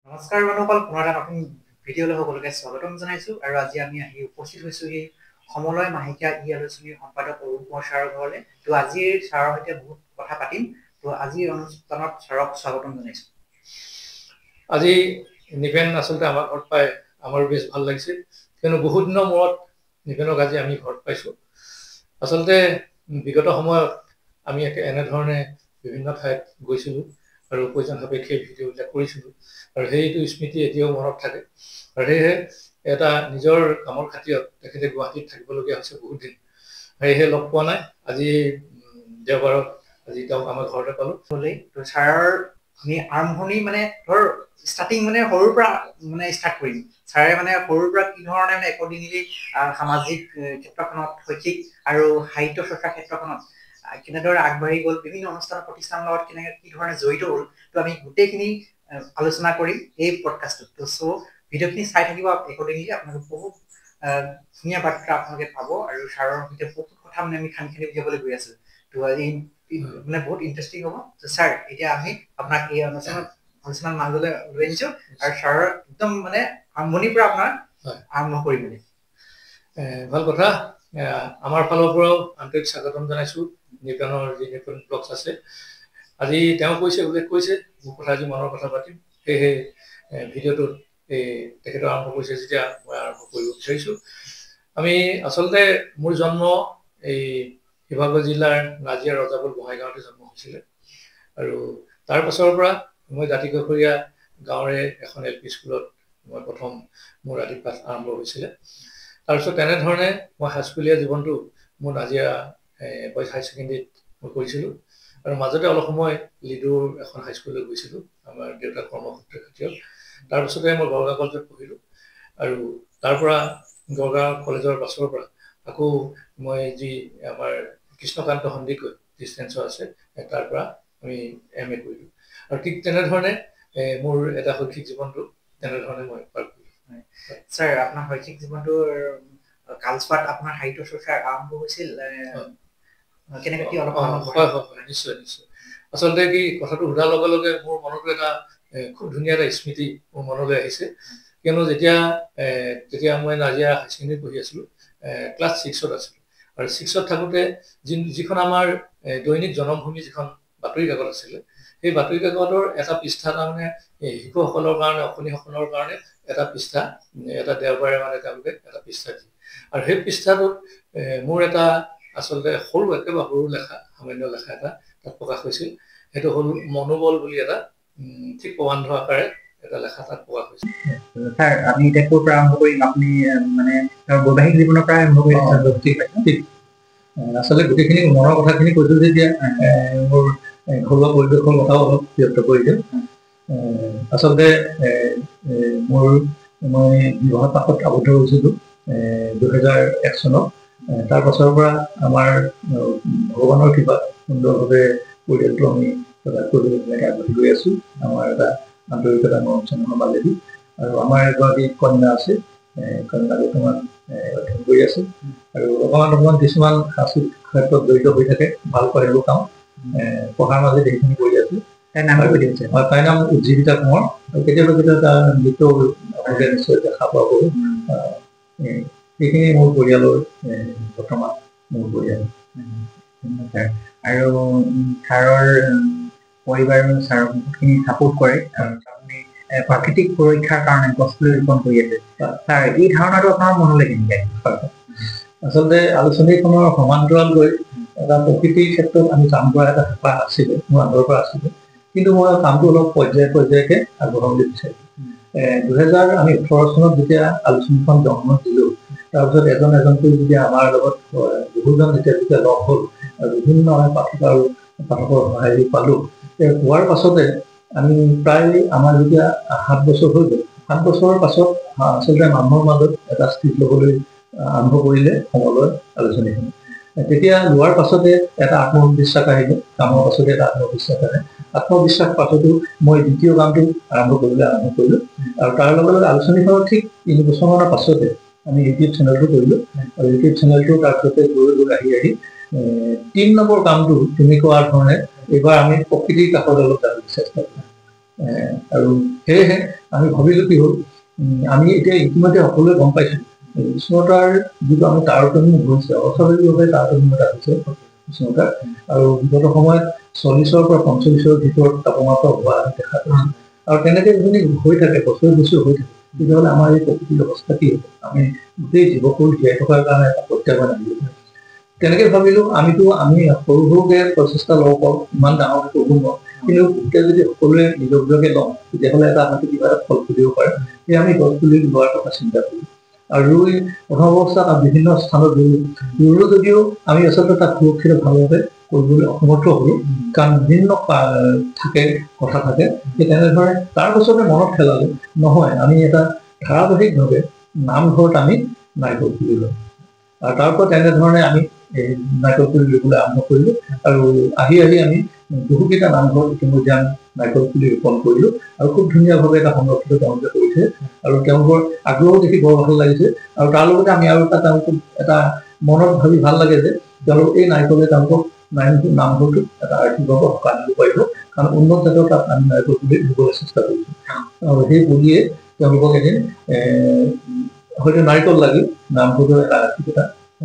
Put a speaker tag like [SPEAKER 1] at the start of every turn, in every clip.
[SPEAKER 1] নমস্কাৰ বন্ধুসকল, পুনৰ এটা নতুন ভিডিঅ'লৈ সকলোকে স্বাগতম জনাইছোঁ। আৰু আজি আমি উপস্থিত হৈছোঁ এই সমলয় মাহেকীয়া আলোচনীৰ সম্পাদক অৰুণ কোঁৱৰ ছাৰৰ ঘৰলৈ। তো আজি ছাৰৰ সৈতে বহুত কথা পাতিম। তো আজিৰ অনুষ্ঠানত ছাৰক স্বাগতম জনাইছোঁ।
[SPEAKER 2] আজি নিপেন আচলতে আমাৰ ঘৰত পাই আমাৰ বেছ ভাল লাগিছিল, কিয়নো বহুত দিনৰ মূৰত নিপেনক আজি আমি ঘৰত পাইছোঁ। আচলতে বিগত সময়ত আমি এনেধৰণে বিভিন্ন ঠাইত গৈছিলোঁ আৰু প্ৰয়োজন সাপেক্ষে ভিডিঅ'বিলাক কৰিছিলোঁ, আৰু সেইটো স্মৃতি এতিয়াও মনত থাকে। আৰু সেয়েহে এটা নিজৰ কামৰ খাতিৰত তেখেতে গুৱাহাটীত থাকিবলগীয়া হৈছে বহুত দিন, সেয়েহে লগ পোৱা নাই। আজি দেওবাৰত আজি তেওঁক আমাৰ ঘৰতে পালোঁ।
[SPEAKER 1] তো ছাৰৰ আমি আৰম্ভণি ষ্টাৰ্টিং সৰুৰ পৰা ষ্টাৰ্ট কৰিম। ছাৰে সৰুৰ পৰা কি ধৰণে একদিনলি সামাজিক ক্ষেত্ৰখনত, শৈক্ষিক আৰু সাহিত্য চৰ্চাৰ ক্ষেত্ৰখনত কেনেদৰে আগবাঢ়ি গ'ল, বিভিন্ন অনুষ্ঠান প্ৰতিষ্ঠানৰ লগত কি ধৰণে জড়িত হ'ল, তো আমি গোটেইখিনি আলোচনা কৰিম এই পডকাষ্টটোত। তো ভিডিঅ'খিনি চাই থাকিব একদিনলি, আপোনালোকে বহুত ধুনীয়া বাৰ্তা আপোনালোকে পাব। আৰু ছাৰৰ সৈতে বহুত কথা আমি খানি উলিয়াবলৈ গৈ আছোঁ। তো বহুত ইণ্টাৰেষ্টিং হ'ব। ছাৰ, এতিয়া আমি আপোনাক এই আলোচনাৰ মাজলৈ লৈ আনিছোঁ আৰু ছাৰৰ একদম আৰম্ভণিৰ পৰা আপোনাৰ আৰম্ভ কৰিম।
[SPEAKER 2] ভাল কথা। আমাৰ ফালৰ পৰাও আন্তৰিক স্বাগতম জনাইছোঁ নিপেনৰ যি নিপেন ব্লগছ আছে। আজি তেওঁ উল্লেখ কৰিছে মোৰ কথা, আজি মনৰ কথা পাতিম। সেয়েহে ভিডিঅ'টোত তেখেতৰ আৰম্ভ কৰিছে যেতিয়া মই আৰম্ভ কৰিব বিচাৰিছোঁ। আমি আচলতে মোৰ জন্ম এই শিৱসাগৰ জিলাৰ নাজিয়া ৰজাপুৰ গোহাঁইগাঁৱতে জন্ম হৈছিলে, আৰু তাৰ পাছৰ পৰা মই দাঁতিকাষৰীয়া গাঁৱৰে এখন LP স্কুলত মই প্ৰথম মোৰ ৰাতিপাঠ আৰম্ভ হৈছিলে। তাৰপিছত তেনেধৰণে মই হাইস্কুলীয়া জীৱনটো মোৰ নাজিয়া বইজ হাই ছেকেণ্ডেৰীত মই কৰিছিলোঁ, আৰু মাজতে অলপ সময় লিডুৰ এখন হাইস্কুললৈ গৈছিলোঁ আমাৰ দেউতাৰ কৰ্মসূত্ৰে খাতিৰত। তাৰপিছতে মই গড়গাঁও কলেজত পঢ়িলোঁ, আৰু তাৰ পৰা গড়গাঁও কলেজৰ পাছৰ পৰা আকৌ মই যি আমাৰ কৃষ্ণকান্ত সন্দিকৈ ডিষ্টেঞ্চৰ আছে, তাৰ পৰা আমি MA কৰিলোঁ। আৰু ঠিক তেনেধৰণে মোৰ এটা শৈক্ষিক জীৱনটো তেনেধৰণে মই পাৰ কৰিলোঁ।
[SPEAKER 1] ছাৰ, আপোনাৰ শৈক্ষিক জীৱনটোৰ কালচোৱাত আপোনাৰ সাহিত্য চৰ্চা আৰম্ভ হৈছিল কেনেকৈ কি অলপ?
[SPEAKER 2] হয়, নিশ্চয় নিশ্চয়। আচলতে কি কথাটো সোধাৰ লগে লগে মোৰ মনতো এটা খুব ধুনীয়া এটা স্মৃতি মোৰ মনলৈ আহিছে। কিয়নো যেতিয়া মই নাজিয়া হাই ছেকেণ্ডেৰীত পঢ়ি আছিলোঁ, ক্লাছ 6ত আছিলোঁ, আৰু 6ত থাকোঁতে যিখন আমাৰ দৈনিক জনমভূমি যিখন বাতৰি কাকত আছিলে, সেই বাতৰি কাকতৰ এটা পৃষ্ঠা শিশুসকলৰ কাৰণে, অসমীয়াসকলৰ কাৰণে এটা পৃষ্ঠা, এটা দেওবাৰে তেওঁলোকে এটা পৃষ্ঠা দিয়ে। আৰু সেই পৃষ্ঠাটোত মোৰ এটা আচলতে একেবাৰে সৰু লেখা, সামান্য লেখা এটা তাত প্ৰকাশ হৈছিল। সেইটো হ'ল মনোবল বুলি এটা ঠিক প্ৰবন্ধ আকাৰে এটা লেখা তাত প্ৰকাশ হৈছিল।
[SPEAKER 1] ছাৰ, আমি এতিয়া ক'ৰ পৰা আৰম্ভ কৰিম? আপুনি বৈবাহিক জীৱনৰ পৰা আৰম্ভ কৰিম।
[SPEAKER 3] আচলতে গোটেইখিনি মনৰ কথাখিনি কৈছোঁ যেতিয়া মোৰ ঘৰুৱা পৰিৱেশৰ কথাও অলপ ব্যক্ত কৰিছোঁ। আচলতে মই বিবাহ পাশত আবদ্ধ হৈছিলোঁ 2001 চনত। তাৰ পাছৰ পৰা আমাৰ ভগৱানৰ কৃপাত সুন্দৰভাৱে পৰিয়ালটো আমি আগবাঢ়ি গৈ আছোঁ। আমাৰ এটা আন্তৰিকতা মৰম চেনেহৰ মাজেদি। আৰু আমাৰ এগৰাকী কন্যা আছে, কন্যা বৰ্তমান অধ্যয়ন কৰি আছে, আৰু অকণমান কিছুমান সাংস্কৃতিক ক্ষেত্ৰত জড়িত হৈ থাকে, ভাল কৰে সেইবোৰ কাম পঢ়াৰ মাজে সেইখিনি কৰি আছে। তাইৰ নাম উজ্জীৱিতা কোঁৱৰ। কেতিয়াবা তাৰ নৃত্য নিশ্চয় দেখা পাব। সেইখিনি মোৰ পৰিয়ালৰ বৰ্তমান মোৰ পৰিয়াল।
[SPEAKER 1] আৰু ছাৰৰ পৰিবাৰে ছাৰক বহুতখিনি ছাপোৰ্ট কৰে, আৰু আপুনি প্ৰাকৃতিক সুৰক্ষাৰ কাৰণে গছ পুলি ৰোপণ কৰি আছে। ছাৰ, এই ধাৰণাটো আপোনাৰ মনলৈ কেনেকৈ আহিল?
[SPEAKER 3] আচলতে আলোচনীখনৰ সমান্তৰাল গৈ এটা প্ৰকৃতিৰ ক্ষেত্ৰত আমি কাম কৰা এটা হেঁপাহ আছিলে, মোৰ আগৰ পৰা আছিলে, কিন্তু মই কামটো অলপ পৰ্যায়কে আগবঢ়াবলৈ বিচাৰিছোঁ। 2018 চনত যেতিয়া আলোচনীখন জন্ম দিলোঁ, তাৰপিছত এজনকৈ যেতিয়া আমাৰ লগত বহুজন যেতিয়া লগ হ'ল, আৰু বিভিন্ন আমি পাঠকৰ সহায় পালোঁ, হোৱাৰ পাছতে আমি প্ৰায় আমাৰ যেতিয়া 7 বছৰ হৈ গ'ল, 7 বছৰৰ পাছত আচলতে মানুহৰ মাজত এটা স্থিতি ল'বলৈ আৰম্ভ কৰিলে সমলয় আলোচনীখনে। তেতিয়া লোৱাৰ পাছতে এটা আত্মবিশ্বাস আহিলে, কামৰ পাছতে এটা আত্মবিশ্বাস আহে। আত্মবিশ্বাস পাছতো মই দ্বিতীয় কামটো আৰম্ভ কৰিলোঁ, আৰু তাৰ লগে লগে আলোচনীখনৰ ঠিক 3 বছৰমানৰ পাছতে আমি YouTube চেনেলটো কৰিলোঁ, আৰু YouTube চেনেলটো তাৰপিছতে গৈ আহি 3 নম্বৰ কামটো তুমি কোৱাৰ ধৰণে এইবাৰ আমি প্ৰকৃতিৰ কাষত অলপ যাবলৈ চেষ্টা কৰিম। আৰু সেয়েহে আমি ভাবিলোঁ কি হ'ল আমি এতিয়া ইতিমধ্যে সকলোৱে গম পাইছোঁ উষ্ণতাৰ যিটো আমি তাৰতম্য হৈছে অস্বাভাৱিকভাৱে তাৰতম্য এটা হৈছে উষ্ণতাৰ আৰু বিগত সময়ত 40ৰ পৰা 45ৰ ভিতৰত তাপমাত্ৰা হোৱা দেখা গৈছে আৰু তেনেকৈ যদি হৈ থাকে বছৰ বছৰ হৈ থাকে তেতিয়াহ'লে আমাৰ এই প্ৰকৃতিৰ অৱস্থা কি হ'ব আমি গোটেই জীৱকুল জীয়াই থকাৰ কাৰণে এটা প্ৰত্যাহ্বান আহিব তেনেকৈ ভাবিলোঁ আমি সৰু সৰুকৈ প্ৰচেষ্টা ল'ব পাৰোঁ ইমান ডাঙৰকৈ কৰিব নোৱাৰোঁ কিন্তু এতিয়া যদি সকলোৱে নিজকে লওঁ তেতিয়াহ'লে এটা হয়তো কিবা এটা ফল ফুলিব পাৰে সেয়ে আমি গছ পুলি লোৱাৰ কথা চিন্তা কৰোঁ আৰু প্ৰথম অৱস্থাত বিভিন্ন স্থানত ৰুলোঁ যদিও আমি আচলতে তাক সুৰক্ষিত ভালভাৱে কৰিবলৈ অসমৰ্থ হ'লোঁ কাৰণ বিভিন্ন কথা থাকে সেই তেনেধৰণে তাৰ পাছতে মনত পেলালোঁ নহয় আমি এটা ধাৰাবাহিকভাৱে নামঘৰত আমি নাৰিকল পুলি ল'ম আৰু তাৰ পৰা তেনেধৰণে আমি নাৰিকল পুলি ৰুবলৈ আৰম্ভ কৰিলোঁ আৰু আহি আমি বহুকেইটা নামঘৰত ইতিমধ্যে আমি নাৰিকল পুলি ৰোপণ কৰিলোঁ আৰু খুব ধুনীয়াভাৱে এটা সংৰক্ষিত তেওঁলোকে কৰিছে আৰু তেওঁলোকৰ আগ্ৰহ দেখি বৰ ভাল লাগিছে আৰু তাৰ লগতে আমি আৰু তেওঁলোকক এটা মনত ভাবি ভাল লাগে যে তেওঁলোক এই নাৰিকলে তেওঁলোকক নামঘৰটোত এটা আৰ্থিকভাৱে সকাহ দিব পাৰিব কাৰণ উন্নত জাতৰ তাত আমি নাৰিকল পুলি ৰুবলৈ চেষ্টা কৰিছোঁ আৰু সেই পুলিয়ে তেওঁলোকক এদিন হয়তো নাৰিকল লাগি নামঘৰটোৰ এটা আৰ্থিক এটা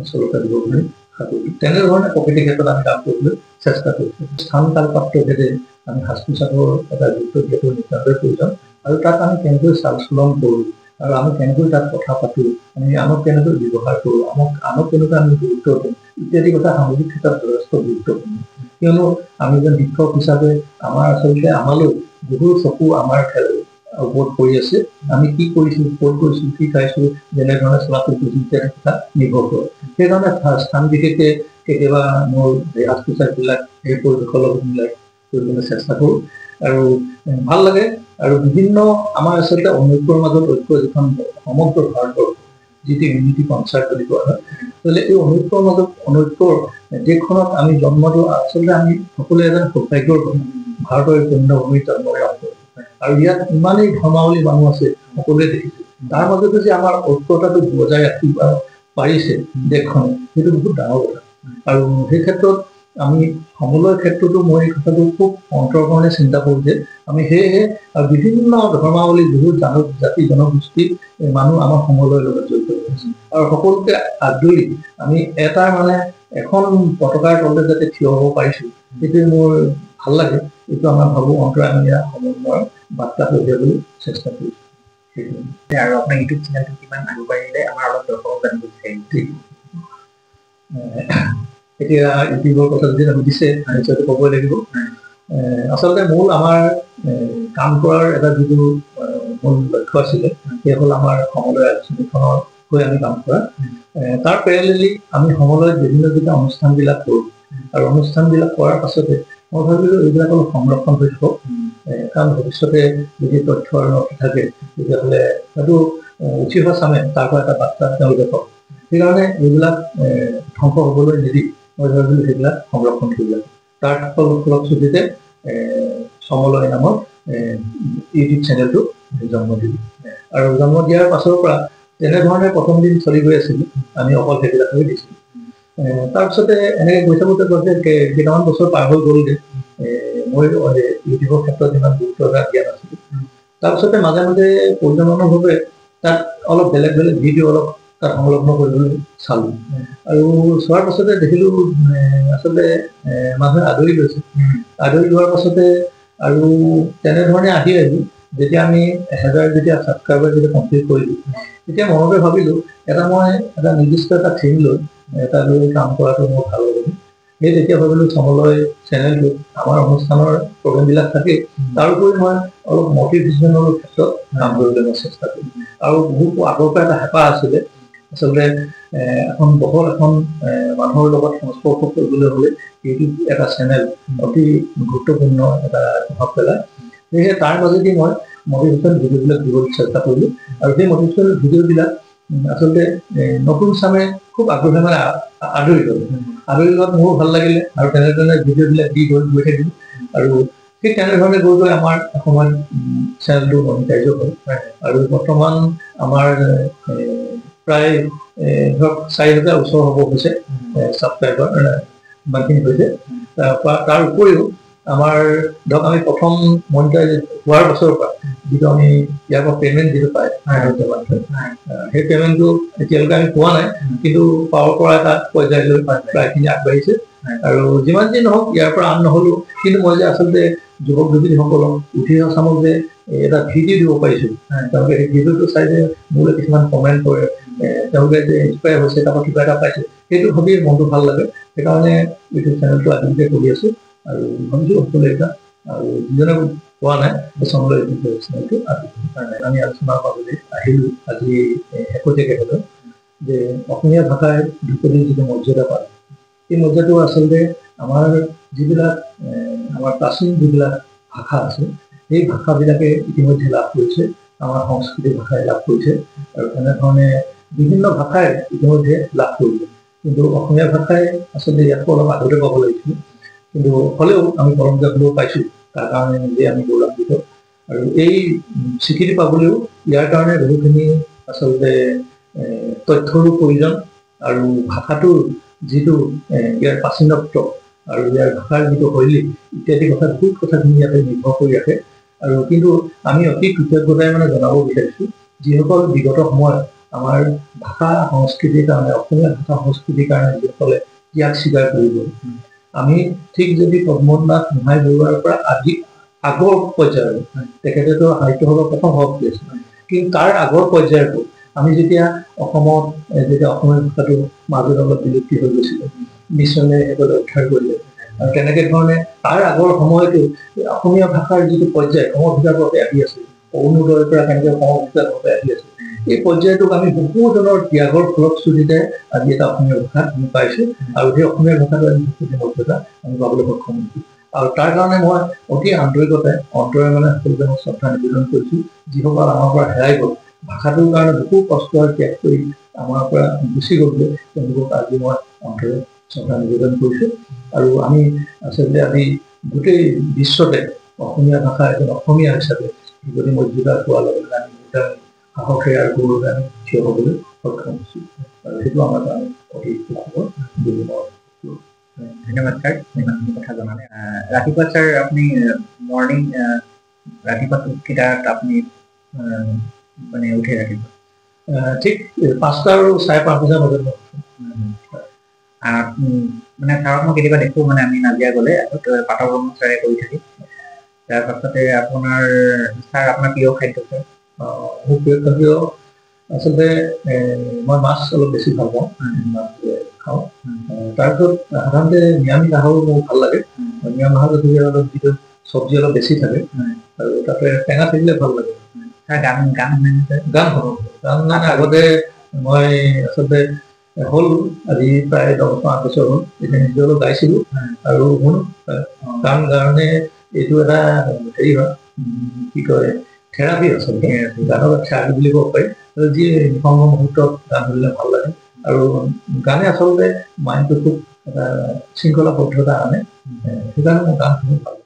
[SPEAKER 3] সচলতা দিব বুলি আশা কৰিছোঁ তেনেধৰণে প্ৰকৃতিৰ ক্ষেত্ৰত আমি কাম কৰিবলৈ চেষ্টা কৰিছোঁ স্থান কাল পাত্ৰ ভেদে আমি সাজ পোছাকৰ এটা গুৰুত্ব দিয়াটো নিতান্তই প্ৰয়োজন আৰু তাত আমি কেনেকৈ চাল চলন কৰোঁ আৰু আমি কেনেকৈ তাত কথা পাতোঁ আমি আনক কেনেকৈ ব্যৱহাৰ কৰোঁ আনক কেনেকৈ আমি গুৰুত্ব দিওঁ ইত্যাদি কথা সামাজিক ক্ষেত্ৰত যথেষ্ট গুৰুত্বপূৰ্ণ কিয়নো আমি এজন শিক্ষক হিচাপে আমাৰ আচলতে আমালৈ বহু চকু আমাৰ ওপৰত পৰি আছে আমি কি কৰিছোঁ ক'ত কৰিছোঁ কি খাইছোঁ যেনেধৰণে চলাচল কৰিছোঁ ইত্যাদি কথা নিৰ্ভৰ কৰে সেইকাৰণে স্থান বিশেষকৈ কেতিয়াবা মোৰ সাজ পোছাকবিলাক সেই পৰিৱেশৰ লগত মিলাই কৰিবলৈ চেষ্টা কৰোঁ আৰু ভাল লাগে আৰু বিভিন্ন আমাৰ আচলতে অনৈক্যৰ মাজত ঐক্য যিখন সমগ্ৰ ভাৰতবৰ্ষ যিটো ইউনিটি কনচাৰ্ট বুলি কোৱা হয় গতিকে এই অনৈক্যৰ মাজত অনৈক্যৰ দেশখনত আমি জন্ম দিওঁ আচলতে আমি সকলোৱে এজন সৌভাগ্যৰ কথা ভাৰতৰ পূৰ্ণভূমিত জন্ম লাভ কৰোঁ আৰু ইয়াত ইমানেই ধৰ্মাৱলী মানুহ আছে সকলোৱে দেখিছোঁ তাৰ মাজতে যে আমাৰ ঐক্যতাটো বজাই ৰাখিব পাৰিছে দেশখনে সেইটো বহুত ডাঙৰ কথা আৰু সেই ক্ষেত্ৰত আমি সমলৰ ক্ষেত্ৰতো মই এই কথাটো খুব অন্তৰ্কৰণে চিন্তা কৰোঁ যে আমি সেয়েহে বিভিন্ন ধৰ্মাৱলী বহুত জাতি জনগোষ্ঠীৰ মানুহ আমাৰ সমলৰ লগত জড়িত হৈ আছে আৰু সকলোকে আদৰি আমি এটা এখন পতাকাৰ তলতে যাতে থিয় হ'ব পাৰিছোঁ সেইটোৱে মোৰ ভাল লাগে এইটো আমাৰ ভাবোঁ অন্তৰামীয়া সমন্বয়ৰ বাৰ্তা হৈ দিবলৈ চেষ্টা কৰিছোঁ
[SPEAKER 1] আৰু আপোনাৰ ইউটিউব চেনেলটো কিমান আগবাঢ়িলে আমাৰ অলপ দৰ্শকক জানিব বিচাৰিম
[SPEAKER 3] এতিয়া ইউটিউবৰ কথা যদি সুধিছে নিশ্চয়তো ক'বই লাগিব আচলতে মূল আমাৰ কাম কৰাৰ এটা যিটো মূল লক্ষ্য আছিলে সেয়া হ'ল আমাৰ সমলয় আলোচনীখনৰ হৈ আমি কাম কৰা তাৰ পেৰেলেলি আমি সমলয়ত বিভিন্ন অনুষ্ঠানবিলাক কৰোঁ আৰু অনুষ্ঠানবিলাক কৰাৰ পাছতে মই ভাবিলোঁ এইবিলাক অলপ সংৰক্ষণ হৈ থাকক কাৰণ ভৱিষ্যতে যদি তথ্য আৰু নথি থাকে তেতিয়াহ'লে হয়তো উঠি অহা চামে তাৰ পৰা এটা বাৰ্তা তেওঁলোকে পাব সেইকাৰণে এইবিলাক ধ্বংস হ'বলৈ নিদি মই ভাবিলোঁ সেইবিলাক সংৰক্ষণ কৰিব লাগে তাৰ ফলশ্ৰুতিতে সমলয় নামৰ ইউটিউব চেনেলটো জন্ম দিলোঁ আৰু জন্ম দিয়াৰ পাছৰ পৰা তেনেধৰণে প্ৰথম দিন চলি গৈ আছিলোঁ আমি অকল সেইবিলাক হৈ দিছিলোঁ তাৰপিছতে এনেকৈ গৈ থাকোঁতে কেইটামান বছৰ পাৰ হৈ গ'লগৈ মই ইউটিউবৰ ক্ষেত্ৰত ইমান গুৰুত্ব দিয়া নাছিলোঁ তাৰপিছতে মাজে মাজে প্ৰয়োজনীয়ভাৱে তাত অলপ বেলেগ ভিডিঅ' অলপ তাত সংলগ্ন কৰিবলৈ চালোঁ আৰু চোৱাৰ পাছতে দেখিলোঁ আচলতে মানুহে আদৰি লৈছে আদৰি লোৱাৰ পাছতে আৰু তেনেধৰণে আহি যেতিয়া আমি 1000 যেতিয়া ছাবস্ক্ৰাইবাৰ যেতিয়া কমপ্লিট কৰিলোঁ তেতিয়া মনতে ভাবিলোঁ মই এটা নিৰ্দিষ্ট এটা থিম লৈ কাম কৰাটো মোৰ ভাল হ'ব সেই তেতিয়া ভাবিলোঁ সমলয় চেনেলটোত আমাৰ অনুষ্ঠানৰ প্ৰগ্ৰেমবিলাক থাকে তাৰোপৰি মই অলপ মটিভেশ্যনৰ ক্ষেত্ৰত কাম কৰিবলৈ মই চেষ্টা কৰিম আৰু বহুত আগৰ পৰা এটা হেঁপাহ আছিলে আচলতে এখন মানুহৰ লগত সংস্পৰ্শ কৰিবলৈ হ'লে ইউটিউব এটা চেনেল অতি গুৰুত্বপূৰ্ণ এটা প্ৰভাৱ পেলায় সেয়েহে তাৰ মাজেদি মই মটিভেশ্যন ভিডিঅ'বিলাক দিবলৈ চেষ্টা কৰিলোঁ আৰু সেই মটিভেশ্যন ভিডিঅ'বিলাক আচলতে নতুন চামে খুব আগ্ৰহেৰে আদৰি লোৱাত মোৰো ভাল লাগিলে আৰু তেনেধৰণে ভিডিঅ'বিলাক দি গৈ থাকিলোঁ আৰু ঠিক তেনেধৰণে গৈ আমাৰ সময়ত চেনেলটো মনিটাইজো হ'ল আৰু বৰ্তমান আমাৰ প্ৰায় ধৰক 4000 ওচৰ হ'ব হৈছে ছাবস্ক্ৰাইবাৰ ইমানখিনি হৈছে তাৰ উপৰিও আমাৰ ধৰক আমি প্ৰথম মনিটাইজ হোৱাৰ বছৰৰ পৰা যিটো আমি ইয়াৰ পৰা পে'মেণ্ট যিটো পায় সেই পে'মেণ্টটো এতিয়ালৈকে আমি পোৱা নাই, কিন্তু পাৱাৰ পৰা এটা পৰ্যায়লৈ প্ৰায়খিনি আগবাঢ়িছে। আৰু যিমান যি নহওক ইয়াৰ পৰা আন নহ'লেও, কিন্তু মই যে আচলতে যুৱক যুৱতীসকলক উঠি অহা চামক যে এটা ভিডিঅ' দিব পাৰিছোঁ, তেওঁলোকে সেই ভিডিঅ'টো চাই যে মোলৈ কিছুমান কমেণ্ট কৰে, তেওঁলোকে যে ইনস্পায়াৰ হৈছে, তাৰপৰা কিবা এটা পাইছে, সেইটো ভাবিয়ে মনটো ভাল লাগে। সেইকাৰণে ইউটিউব চেনেলটো আজিলৈকে কৰি আছোঁ আৰু ভাবিছোঁ সকলোৱে এটা, আৰু যিজনে পোৱা নাই সেই চনলৈ ইউটিউব চেনেলটো আমি আলোচনাৰ মাজতে আহিলোঁ আজি শেহতীয়াকৈ হ'লেও, যে অসমীয়া ভাষাই ধ্ৰুপদীৰ যিটো মৰ্যাদা পায়, এই মৰ্যাদাটো আচলতে আমাৰ যিবিলাক আমাৰ প্ৰাচীন যিবিলাক ভাষা আছে, সেই ভাষাবিলাকে ইতিমধ্যে লাভ কৰিছে, আমাৰ সংস্কৃতিক ভাষাই লাভ কৰিছে, আৰু তেনেধৰণে বিভিন্ন ভাষাই ইতিমধ্যে লাভ কৰিছে। কিন্তু অসমীয়া ভাষাই আচলতে ইয়াতকৈ অলপ আগতে পাব লাগিছিল, কিন্তু হ'লেও আমি পৰম্পৰা হ'লেও পাইছোঁ, তাৰ কাৰণে নিজে আমি গৌৰৱান্বিত। আৰু এই স্বীকৃতি পাবলৈও ইয়াৰ কাৰণে বহুখিনি আচলতে তথ্যৰো প্ৰয়োজন, আৰু ভাষাটোৰ যিটো ইয়াৰ প্ৰাচীনত্ব আৰু ইয়াৰ ভাষাৰ যিটো শৈলী ইত্যাদি কথা বহুত কথাখিনি ইয়াতে নিৰ্ভৰ কৰি ৰাখে। আৰু কিন্তু আমি অতি কৃতজ্ঞতাই জনাব বিচাৰিছোঁ, যিসকল বিগত সময়ত আমাৰ ভাষা সংস্কৃতিৰ কাৰণে, অসমীয়া ভাষা সংস্কৃতিৰ কাৰণে যিসকলে ত্যাগ স্বীকাৰ কৰিব। আমি ঠিক যদি পদ্মনাথ গোহাঁই বৰুৱাৰ পৰা আজি আগৰ পৰ্যায়ৰ, তেখেতেতো সাহিত্য সভাৰ প্ৰথম সভাপতি আছিল, কিন্তু তাৰ আগৰ পৰ্যায়তো আমি যেতিয়া অসমত যেতিয়া অসমীয়া ভাষাটো মাজত অলপ বিলুপ্তি হৈ গৈছিলে, মিছনে সেইবোৰ উদ্ধাৰ কৰিলে, আৰু তেনেকে ধৰণে তাৰ আগৰ সময়তো অসমীয়া ভাষাৰ যিটো পৰ্যায় সমভিজাতভাৱে আহি আছিল, অৰুণোদয়ৰ পৰা কেনেকৈ সমভিজাতভাৱে আহি আছিল, এই পৰ্যায়টোক আমি বহুজনৰ ত্যাগৰ ফলশ্ৰুতিতে আজি এটা অসমীয়া ভাষা আমি পাইছোঁ, আৰু সেই অসমীয়া ভাষাটো আমি মৰ্যাদা আমি পাবলৈ সক্ষম হৈছোঁ। আৰু তাৰ কাৰণে মই অতি আন্তৰিকতাই অন্তৰে সকলোকে মই শ্ৰদ্ধা নিবেদন কৰিছোঁ, যিসকল আমাৰ পৰা হেৰাই গ'ল, ভাষাটোৰ কাৰণে বহু কষ্ট ত্যাগ কৰি আমাৰ পৰা গুচি গ'লগৈ, তেওঁলোকক আজি মই অন্তৰে শ্ৰদ্ধা নিবেদন কৰিছোঁ। আৰু আমি আচলতে আজি গোটেই বিশ্বতে অসমীয়া ভাষা এজন অসমীয়া হিচাপে যদি মৰ্যাদা পোৱাৰ লগে লগে আমি সাহসেৰে আৰু গৌৰৱে আমি থিয় হ'বলৈ সক্ষম হৈছোঁ, আৰু সেইটো আমাৰ কাৰণে অতি সুখবৰ বুলি মই
[SPEAKER 1] ধন্যবাদ ছাৰ, ইমানখিনি কথা জনালে। ৰাতিপুৱা ছাৰ আপুনি মৰ্ণিং ৰাতিপুৱা কেইটাত আপুনি উঠে ৰাতিপুৱা?
[SPEAKER 3] ঠিক 5টা আৰু 5:30 বজাৰ মাজত
[SPEAKER 1] ছাৰক মই কেতিয়াবা দেখোঁ, আমি নাজিয়া গ'লে পাঠক ভ্ৰমণ ছাৰে কৰি থাকি, তাৰপাছতে আপোনাৰ প্ৰিয় খাদ্য ছাৰ?
[SPEAKER 3] মোৰ প্ৰিয় খাদ্য আচলতে মই মাছ অলপ বেছি ভাল পাওঁ, মাছ খাওঁ। তাৰপিছত সাধাৰণতে নিৰামিষ আহাৰো মোৰ ভাল লাগে, নিৰামিষ আহাৰ অলপ যিটো চব্জি অলপ বেছি থাকে, আৰু তাতে টেঙা থাকিলে ভাল লাগে।
[SPEAKER 1] গান গান
[SPEAKER 3] গান শুনো, গান আগতে মই আচলতে হ'ল আজি প্ৰায় 10-8 বছৰ হ'ল, এতিয়া নিজে অলপ গাইছিলোঁ আৰু শুনো। গান কাৰণে এইটো এটা হেৰি হয়, কি কয়, থেৰাপি আচলতে, গানৰ থেৰাপি বুলি ক'ব পাৰি। যি নিসংগ মুহূৰ্তত গান শুনিলে ভাল লাগে, আৰু গানে আচলতে মাইণ্ডটো খুব এটা শৃংখলাবদ্ধতা আনে, সেইকাৰণে মই গান শুনি ভাল লাগে।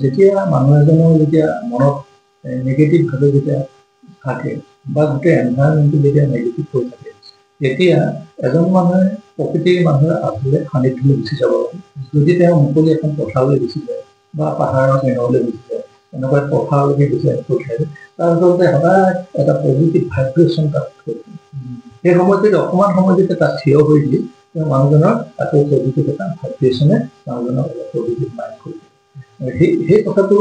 [SPEAKER 3] যেতিয়া মানুহ এজনৰ যেতিয়া মনত নেগেটিভভাৱে যেতিয়া থাকে, বা গোটেই এনভাইৰনমেণ্টটো যেতিয়া নেগেটিভ হৈ থাকে, তেতিয়া এজন মানুহে প্ৰকৃতিৰ মানুহে আচলতে সান্নিধ্যলৈ গুচি যাব লাগে। যদি তেওঁ মুকলি এখন পথাৰলৈ গুচি যায়, বা পাহাৰৰ কিনাৰলৈ গুচি যায়, এনেকুৱা পথাৰলৈকে গুচি পঠিয়াই, তাৰ আচলতে সদায় এটা পজিটিভ ভাইব্ৰেশ্যন তাত থাকে। সেই সময়ত যদি অকণমান সময় যেতিয়া তাত থিয় হৈ দিয়ে, তেওঁ মানুহজনৰ আকৌ পজিটিভ এটা ভাইব্ৰেশ্যনে মানুহজনক পজিটিভ মাইণ্ড কৰি দিয়ে। সেই কথাটো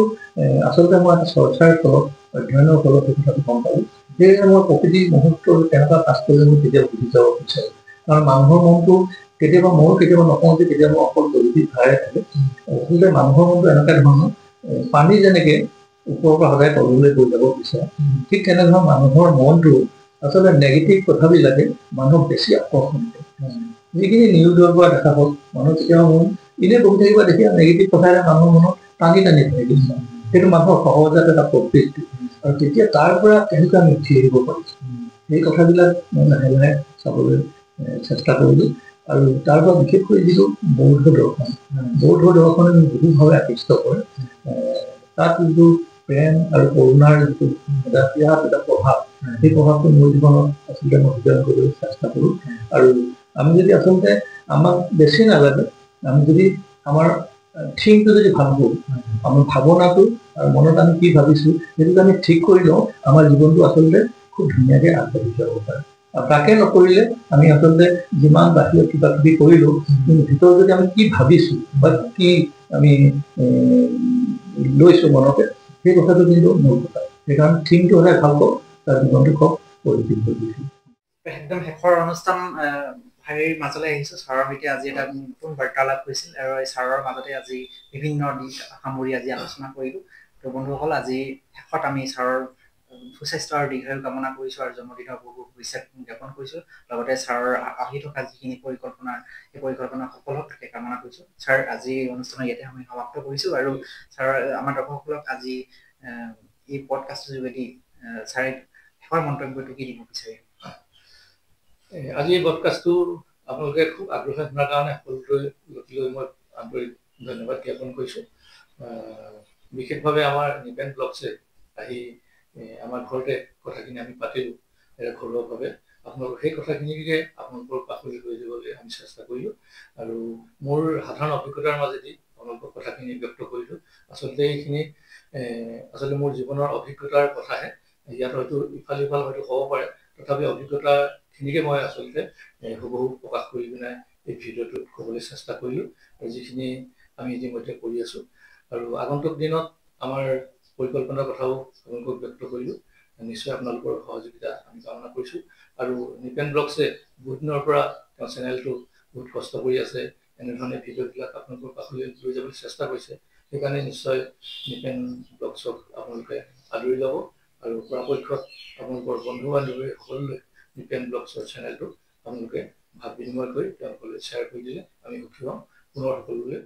[SPEAKER 3] আচলতে মই এটা চৰ্চাৰ ফলত, অধ্যয়নৰ ফলত সেই কথাটো গম পালোঁ। সেয়েহে মই প্ৰকৃতি মুহূৰ্তৰ তেনেকুৱা কাজ কৰিলে মই কেতিয়াও বুজি যাব বিচাৰোঁ, কাৰণ মানুহৰ মনটো কেতিয়াবা, ময়ো কেতিয়াবা নকওঁ যে কেতিয়াবা অকল পজিটিভ ভাৱে থাকে। আচলতে মানুহৰ মনটো এনেকুৱা ধৰণৰ, পানী যেনেকে ওপৰৰ পৰা সদায় তললৈ গৈ যাব বিচাৰে, ঠিক তেনেধৰণৰ মানুহৰ মনটো আচলতে নেগেটিভ কথাবিলাকে মানুহক বেছি আকৰ্ষণ কৰে। যিখিনি নিউজৰ পৰা দেখা হ'ল, মানুহ কেতিয়াবা মন এনেই বহি থাকিব দেখি নেগেটিভ কথাৰে মানুহৰ মনত টানি টানি ধৰে কিছুমান, সেইটো মানুহৰ সহজতে এটা প্ৰবৃত্তি, আৰু তেতিয়া তাৰ পৰা কেনেকৈ আমি উঠি আহিব পাৰিছোঁ, সেই কথাবিলাক মই লাহে লাহে চাবলৈ চেষ্টা কৰিলোঁ। আৰু তাৰ পৰা বিশেষকৈ যিটো বৌদ্ধ দৰ্শন, বৌদ্ধ দৰ্শনে মোক বহুভাৱে আকৃষ্ট কৰে। তাত যিটো প্ৰেম আৰু কৰোণাৰ যিটো এটা প্ৰভাৱ, সেই প্ৰভাৱটো মোৰ জীৱনত আচলতে মই হৃদয়ন কৰিবলৈ চেষ্টা কৰোঁ। আৰু আমি যদি আচলতে আমাক বেছি নালাগে, আমি যদি আমাৰ থিমটো যদি ভাল কৰোঁ, আমাৰ ভাৱনাটো আৰু মনত আমি কি ভাবিছোঁ সেইটো আমি ঠিক কৰি লওঁ, আমাৰ জীৱনটো আচলতে খুব ধুনীয়াকৈ আগবাঢ়ি যাব পাৰে। আৰু তাকে নকৰিলে আমি আচলতে যিমান বাহিৰত কিবা কিবি কৰিলোঁ, কিন্তু ভিতৰত যদি আমি কি ভাবিছোঁ বা কি আমি লৈছোঁ মনতে, সেই কথাটো কিন্তু মূল কথা। সেইকাৰণে থিংটো হ'লে ভাল পাওঁ, তাৰ জীৱনটো খুব পজিটিভ হৈ গৈছে।
[SPEAKER 1] একদম শেষৰ অনুষ্ঠান হেৰিৰ মাজলৈ আহিছোঁ। ছাৰৰ সৈতে আজি এটা নতুন বাৰ্তালাপ হৈছিল আৰু এই ছাৰৰ মাজতে আজি বিভিন্ন দিশ সামৰি আজি আলোচনা কৰিলোঁ। তো বন্ধুসকল, আজি শেষত আমি ছাৰৰ সুস্বাস্থ্য আৰু দীৰ্ঘায়ু কামনা কৰিছোঁ আৰু জন্মদিনৰ বহু শুভেচ্ছা জ্ঞাপন কৰিছোঁ। লগতে ছাৰৰ আহি থকা যিখিনি পৰিকল্পনা, সেই পৰিকল্পনা সফল হওক তাকে কামনা কৰিছোঁ। ছাৰ, আজি অনুষ্ঠানৰ ইয়াতে আমি সমাপ্ত কৰিছোঁ আৰু ছাৰ আমাৰ দৰ্শকসকলক আজি এই পডকাষ্টৰ যোগেদি ছাৰে শেষৰ মন্তব্যটো কি দিব বিচাৰে?
[SPEAKER 2] আজি এই পডকাষ্টটো আপোনালোকে খুব আগ্ৰহে শুনাৰ কাৰণে সকলোলৈ মই আন্তৰিক ধন্যবাদ জ্ঞাপন কৰিছোঁ। বিশেষভাৱে আমাৰ নিপেন ব্লগছে আহি আমাৰ ঘৰতে কথাখিনি আমি পাতিলোঁ ঘৰুৱাভাৱে। আপোনালোকৰ সেই কথাখিনিকে আপোনালোকৰ পাহৰি লৈ যাবলৈ আমি চেষ্টা কৰিলোঁ আৰু মোৰ সাধাৰণ অভিজ্ঞতাৰ মাজেদি আপোনালোকৰ কথাখিনি ব্যক্ত কৰিলোঁ। আচলতে এইখিনি আচলতে মোৰ জীৱনৰ অভিজ্ঞতাৰ কথাহে। ইয়াত হয়তো ইফাল সিফাল হয়তো হ'ব পাৰে, তথাপি অভিজ্ঞতাখিনিকে মই আচলতে হুবহু প্ৰকাশ কৰি পিনে এই ভিডিঅ'টোত ক'বলৈ চেষ্টা কৰিলোঁ, আৰু যিখিনি আমি ইতিমধ্যে কৰি আছোঁ। আৰু আগন্তুক দিনত আমাৰ পৰিকল্পনাৰ কথাও আপোনালোকক ব্যক্ত কৰিলোঁ। নিশ্চয় আপোনালোকৰ সহযোগিতা আমি কামনা কৰিছোঁ। আৰু নিপেন ব্লগছে বহুত দিনৰ পৰা তেওঁ চেনেলটো বহুত কষ্ট কৰি আছে, এনেধৰণে ভিডিঅ'বিলাক আপোনালোকৰ কাষলৈ লৈ যাবলৈ চেষ্টা কৰিছে। সেইকাৰণে নিশ্চয় নিপেন ব্লগছক আপোনালোকে আদৰি ল'ব আৰু পৰাপক্ষত আপোনালোকৰ বন্ধু বান্ধৱী সকলোলৈ নিপেন ব্লগছৰ চেনেলটো আপোনালোকে ভাৱ বিনিময় কৰি তেওঁলোকলৈ শ্বেয়াৰ কৰি দিলে আমি সুখী হ'ম। পুনৰ সকলোলৈ